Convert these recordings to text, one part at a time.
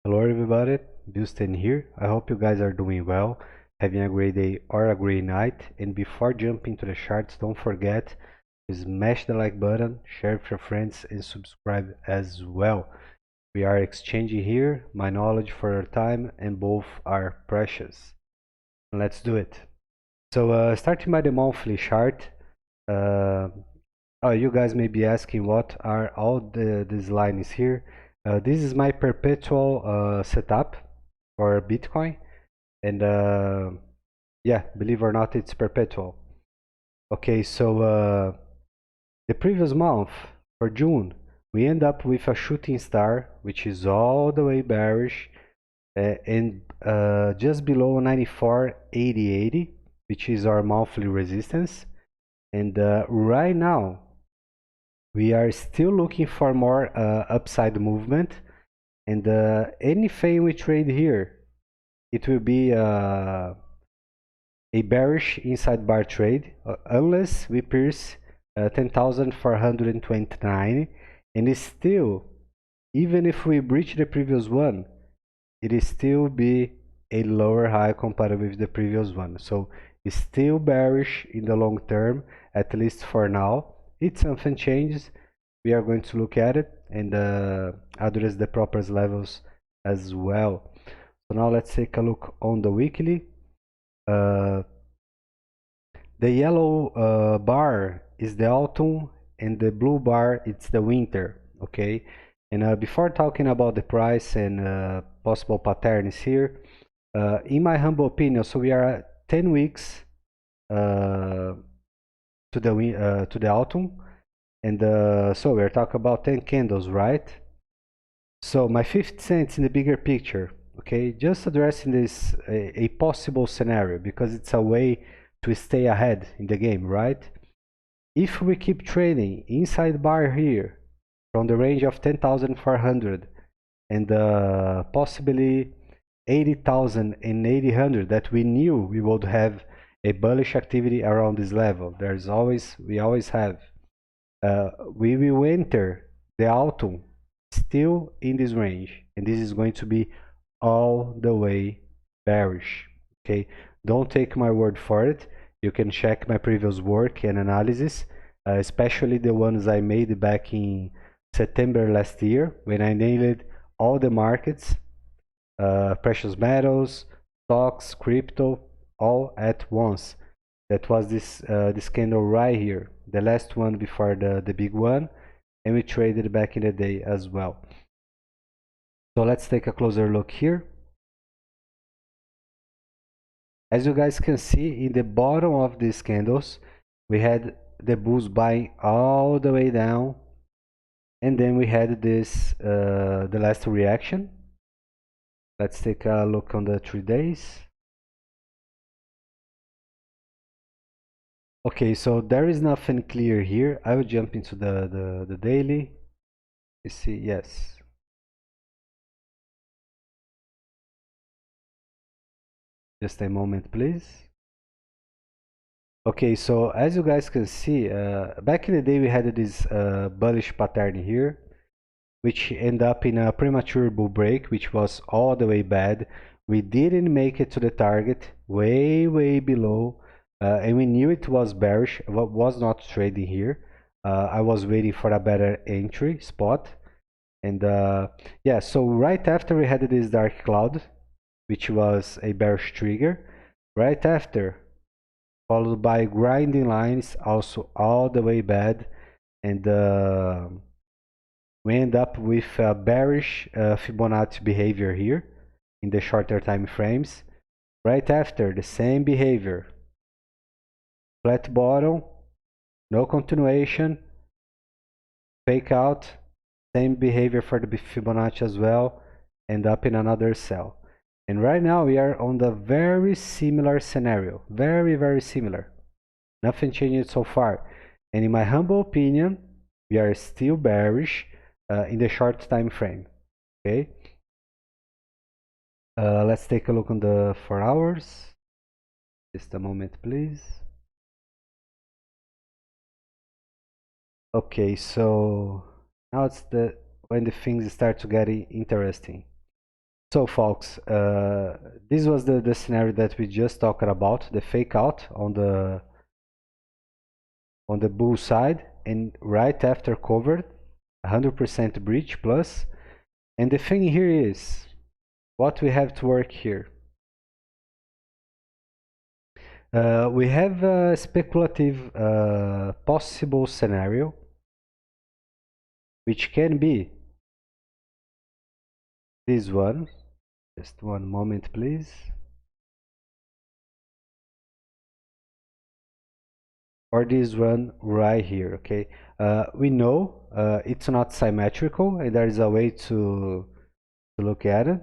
Hello everybody, Bilstein here. I hope you guys are doing well, having a great day or a great night. And before jumping to the charts, don't forget to smash the like button, share with your friends, and subscribe as well. We are exchanging here my knowledge for your time, and both are precious. Let's do it. So, starting by the monthly chart, uh, you guys may be asking what are all these lines here. This is my perpetual setup for Bitcoin, and yeah, believe or not, it's perpetual. Okay, so the previous month for June, we end up with a shooting star, which is all the way bearish, and just below 94.8080, which is our monthly resistance. And right now, we are still looking for more upside movement, and anything we trade here, it will be a bearish inside bar trade unless we pierce 10,429, and still, even if we breach the previous one, it is still be a lower high compared with the previous one. So it's still bearish in the long term, at least for now. If something changes, we are going to look at it and address the proper levels as well. So now let's take a look on the weekly. Uh, the yellow bar is the autumn, and the blue bar it's the winter. Okay, and before talking about the price and possible patterns here, in my humble opinion, so we are at 10 weeks uh, to the autumn, and so we're talking about 10 candles, right? So my 50 cents in the bigger picture, okay, just addressing this a possible scenario because it's a way to stay ahead in the game, right? If we keep trading inside bar here from the range of 10,400 and possibly 80,000 and 800 that we knew we would have a bullish activity around this level. We always have. We will enter the autumn still in this range, and this is going to be all the way bearish. Okay, don't take my word for it. You can check my previous work and analysis, especially the ones I made back in September last year when I nailed all the markets, precious metals, stocks, crypto, all at once. That was this candle right here, the last one before the big one, and we traded back in the day as well. So let's take a closer look here. As you guys can see, in the bottom of these candles, we had the bulls buying all the way down, and then we had this the last reaction. Let's take a look on the 3 days. Okay, so there is nothing clear here. I will jump into the daily. You see, yes. Just a moment, please. Okay, so as you guys can see, back in the day we had this bullish pattern here, which ended up in a premature bull break, which was all the way bad. We didn't make it to the target, way below, and we knew it was bearish. Was not trading here. I was waiting for a better entry spot, and yeah. So right after we had this dark cloud, which was a bearish trigger. Right after, followed by grinding lines, also all the way bad, and we end up with a bearish Fibonacci behavior here in the shorter time frames. Right after, the same behavior, flat bottom, no continuation, fake out, same behavior for the Fibonacci as well, end up in another sell. And right now we are on the very similar scenario, very similar. Nothing changed so far. And in my humble opinion, we are still bearish in the short time frame. Okay. Let's take a look on the 4 hours. Just a moment, please. Okay, so now it's when the things start to get interesting. So folks, this was the scenario that we just talked about, the fake out on the bull side, and right after covered 100% breach plus. And the thing here is what we have to work here. We have a speculative possible scenario, which can be this one. Just one moment, please. Or this one right here, okay? We know it's not symmetrical, and there is a way to look at it.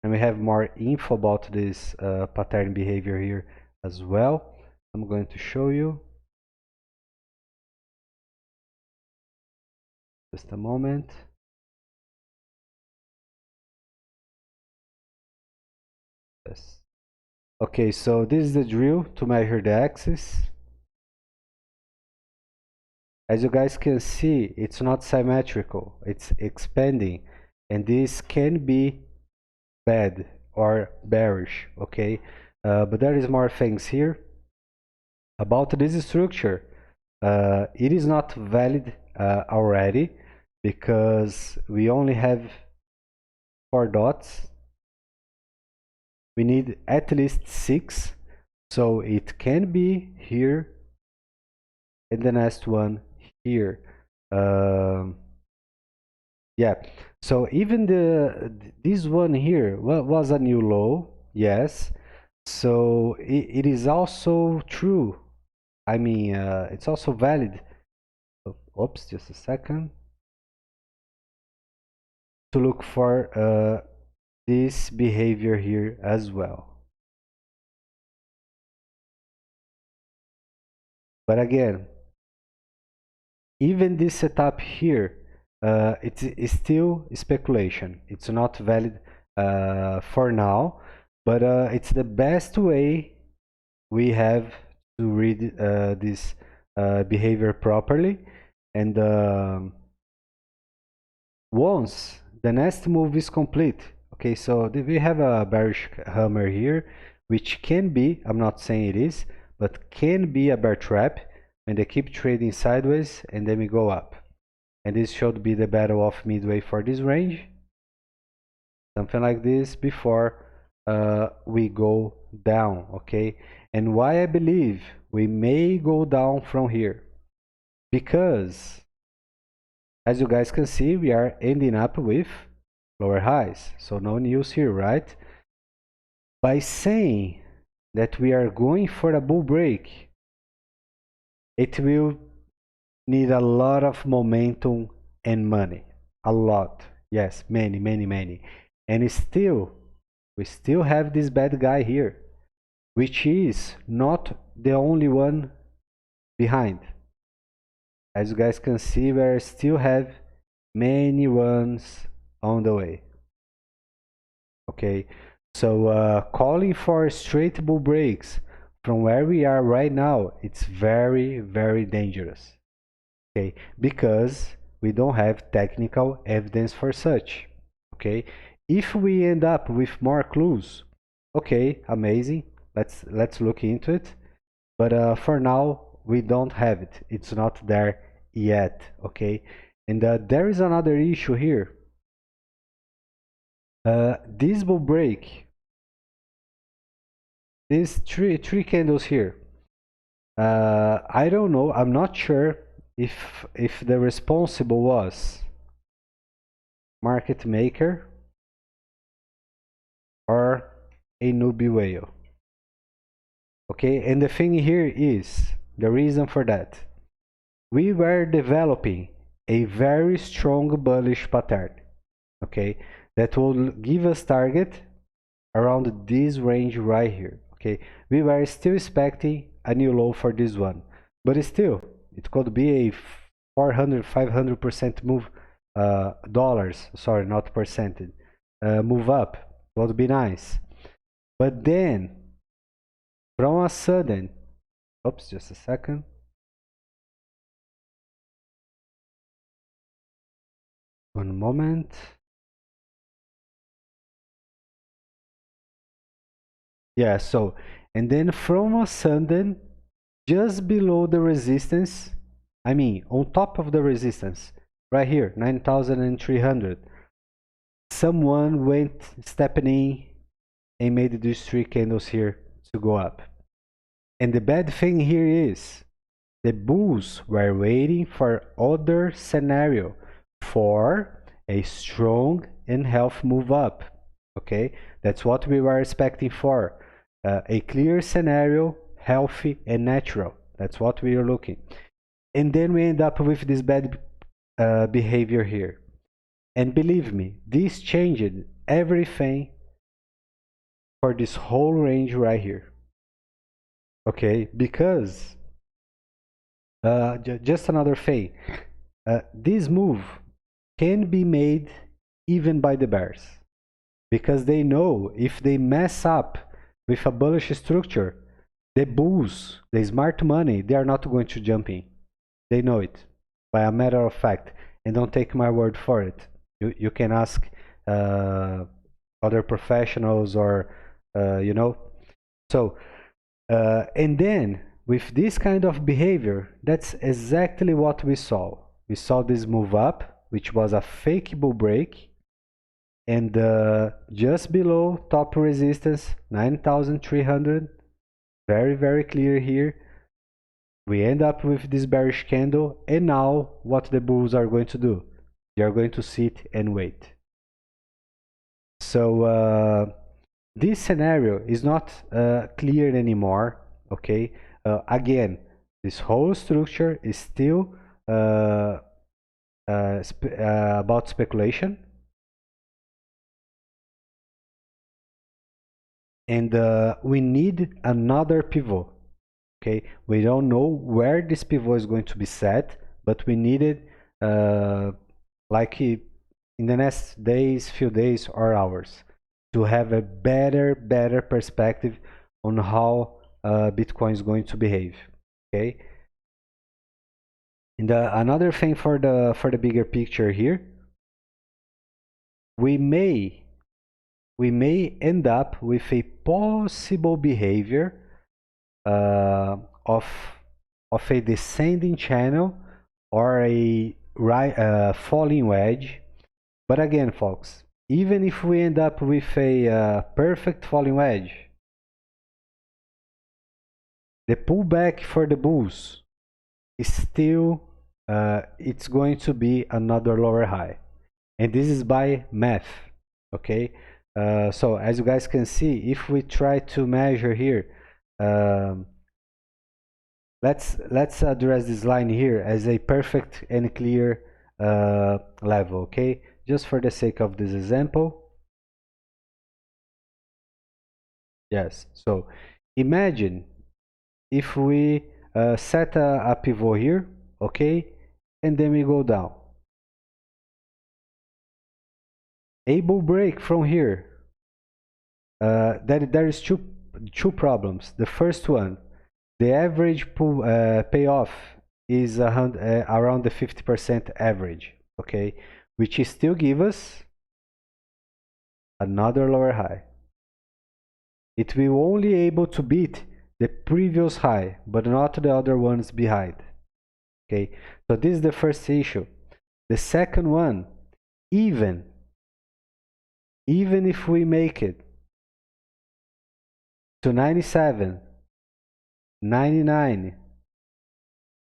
And we have more info about this pattern behavior here as well. I'm going to show you. Just a moment. Yes. Okay, so this is the drill to measure the axis. As you guys can see, it's not symmetrical, it's expanding, and this can be bad or bearish, okay? But there is more things here. About this structure, it is not valid already because we only have 4 dots. We need at least 6, so it can be here and the next one here. Yeah, so even this one here was a new low, yes. So it is also true. I mean, it's also valid. Oops, just a second. To look for this behavior here as well. But again, even this setup here, it's still speculation. It's not valid for now, but it's the best way we have to read this behavior properly. And once the next move is complete, okay, so we have a bearish hammer here, which can be, I'm not saying it is, but can be a bear trap when they keep trading sideways and then we go up. And this should be the battle of midway for this range, something like this, before we go down, okay? And why I believe we may go down from here, because as you guys can see, we are ending up with lower highs, so no news here, right? By saying that we are going for a bull break, it will need a lot of momentum and money, a lot, yes, many. And still, we still have this bad guy here, which is not the only one behind. As you guys can see, we still have many ones on the way. Okay, so calling for straight bull breaks from where we are right now, it's very dangerous. Okay, because we don't have technical evidence for such. Okay, if we end up with more clues, okay, amazing, let's look into it. But for now, we don't have it. It's not there yet. Okay, and there is another issue here. This bull break, these three candles here, I don't know, I'm not sure if the responsible was market maker or a newbie whale. Okay, and the thing here is the reason for that. We were developing a very strong bullish pattern, okay, that will give us target around this range right here. Okay, we were still expecting a new low for this one, but still it could be a 400-500% move, dollars, sorry, not percentage, move up would be nice. But then from a sudden, oops, just a second, one moment. Yeah, so, and then from a sudden, just below the resistance, I mean, on top of the resistance, right here, 9,300, someone went stepping in and made these three candles here to go up. And the bad thing here is, the bulls were waiting for other scenario for a strong and healthy move up. Okay, that's what we were expecting for. A clear scenario, healthy and natural. That's what we are looking. And then we end up with this bad behavior here. And believe me, this changed everything for this whole range right here. Okay, because just another thing, this move can be made even by the bears, because they know if they mess up with a bullish structure, the bulls, the smart money, they are not going to jump in. They know it by a matter of fact, and don't take my word for it. You can ask other professionals or you know. So and then with this kind of behavior, that's exactly what we saw. We saw this move up, which was a fake bull break, and just below top resistance 9,300, very clear here. We end up with this bearish candle, and now what the bulls are going to do? They are going to sit and wait. So this scenario is not clear anymore. Okay, again, this whole structure is still about speculation, and we need another pivot. Okay, we don't know where this pivot is going to be set, but we need it like in the next days, few days or hours, to have a better perspective on how Bitcoin is going to behave. Okay, and another thing for the bigger picture here, we may end up with a possible behavior of a descending channel or a falling wedge. But again, folks, even if we end up with a perfect falling wedge, the pullback for the bulls is still it's going to be another lower high, and this is by math. Okay, so as you guys can see, if we try to measure here, let's address this line here as a perfect and clear level. Okay, just for the sake of this example. Yes, so imagine if we set a pivot here, okay, and then we go down. A bull break from here. There is two problems. The first one, the average payoff is around the 50% average, okay, which still give us another lower high. It will only able to beat the previous high, but not the other ones behind. Okay, so this is the first issue. The second one, even if we make it to 97, 99,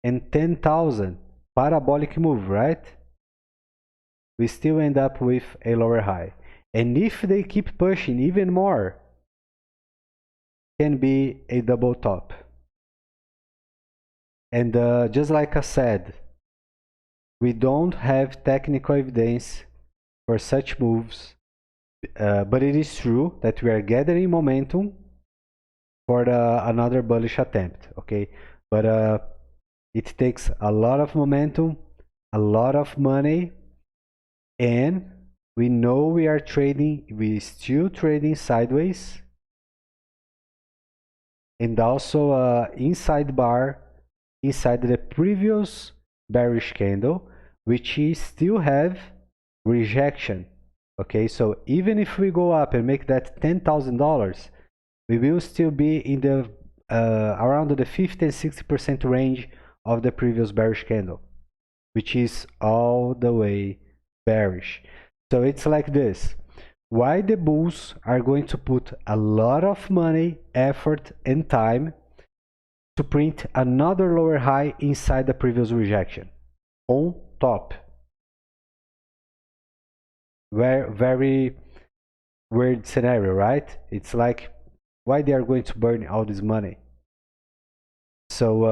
and 10,000 parabolic move, right? We still end up with a lower high. And if they keep pushing even more, can be a double top. And just like I said, we don't have technical evidence for such moves, but it is true that we are gathering momentum for another bullish attempt. Okay, but it takes a lot of momentum, a lot of money, and we know we are still trading sideways, and also inside bar inside the previous bearish candle, which is still have rejection. Okay, so even if we go up and make that $10,000, we will still be in the around the 50 and 60% range of the previous bearish candle, which is all the way bearish. So it's like this. Why the bulls are going to put a lot of money, effort, and time to print another lower high inside the previous rejection on top. Very weird scenario, right? It's like, why they are going to burn all this money? So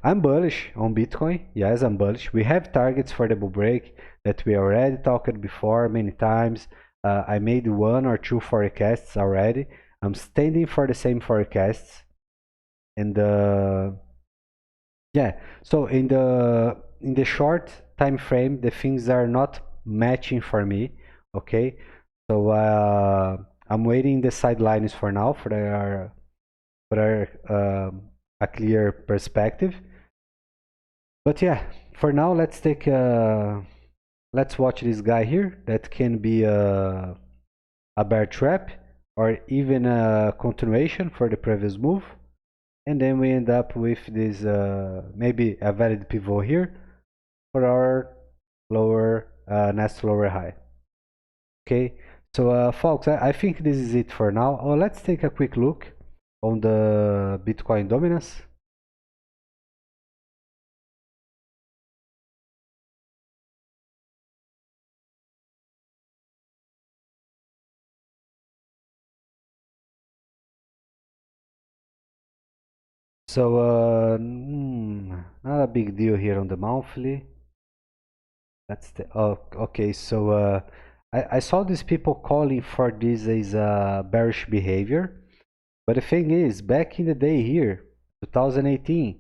I'm bullish on Bitcoin. Yes, I'm bullish. We have targets for the bull break that we already talked before many times. I made 1 or 2 forecasts already. I'm standing for the same forecasts. And yeah, so in the short time frame, the things are not matching for me. Okay, so I'm waiting the sidelines for now for a clear perspective. But yeah, for now, let's watch this guy here. That can be a bear trap or even a continuation for the previous move. And then we end up with this maybe a valid pivot here for our lower next lower high. Okay, so folks, I think this is it for now. Let's take a quick look on the Bitcoin dominance. So not a big deal here on the monthly. That's the okay. So I saw these people calling for this as bearish behavior, but the thing is, back in the day here, 2018,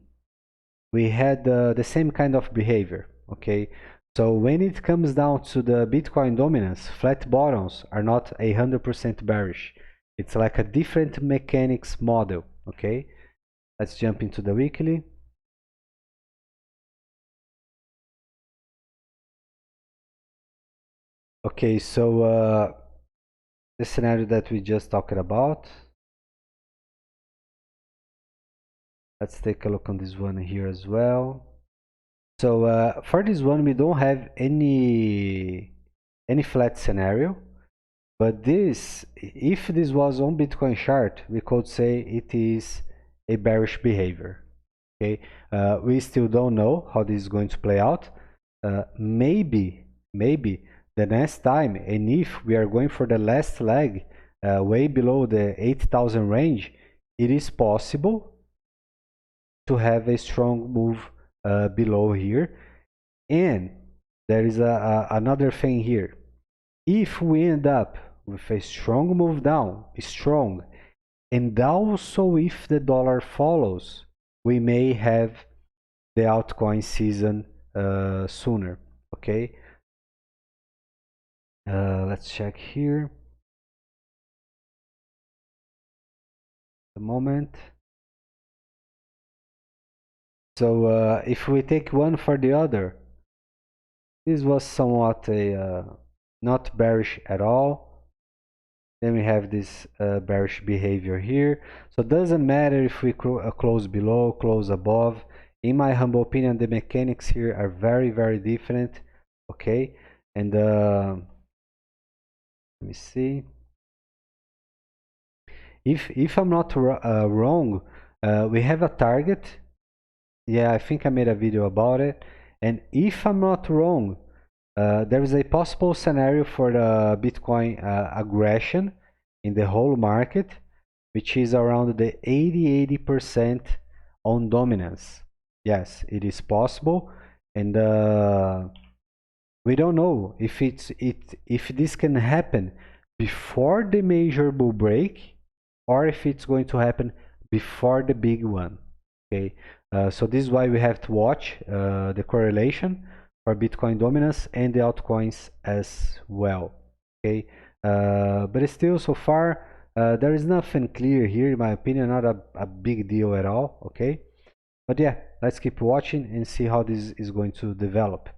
we had the same kind of behavior. Okay, so when it comes down to the Bitcoin dominance, flat bottoms are not 100% bearish. It's like a different mechanics model. Okay, let's jump into the weekly. Okay, so the scenario that we just talked about. Let's take a look on this one here as well. So for this one, we don't have any flat scenario, but this, if this was on Bitcoin chart, we could say it is a bearish behavior. Okay, we still don't know how this is going to play out. Maybe the next time, and if we are going for the last leg way below the 8,000 range, it is possible to have a strong move below here. And there is another thing here. If we end up with a strong move down, strong, and also if the dollar follows, we may have the altcoin season sooner. Okay, let's check here the moment. So if we take one for the other, this was somewhat a not bearish at all. Then we have this bearish behavior here. So it doesn't matter if we close below, close above. In my humble opinion, the mechanics here are very different. Okay, and let me see. If I'm not wrong, we have a target. Yeah, I think I made a video about it. And if I'm not wrong, there is a possible scenario for the Bitcoin aggression in the whole market, which is around the 80% on dominance. Yes, it is possible, and we don't know if if this can happen before the major bull break or if it's going to happen before the big one. Okay, so this is why we have to watch the correlation for Bitcoin dominance and the altcoins as well. Okay, but still, so far there is nothing clear here, in my opinion. Not a big deal at all. Okay, but yeah, let's keep watching and see how this is going to develop.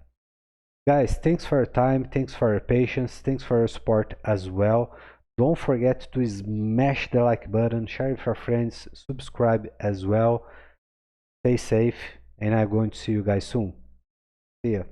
Guys, thanks for your time, thanks for your patience, thanks for your support as well. Don't forget to smash the like button, share with your friends, subscribe as well. Stay safe, and I'm going to see you guys soon. See ya.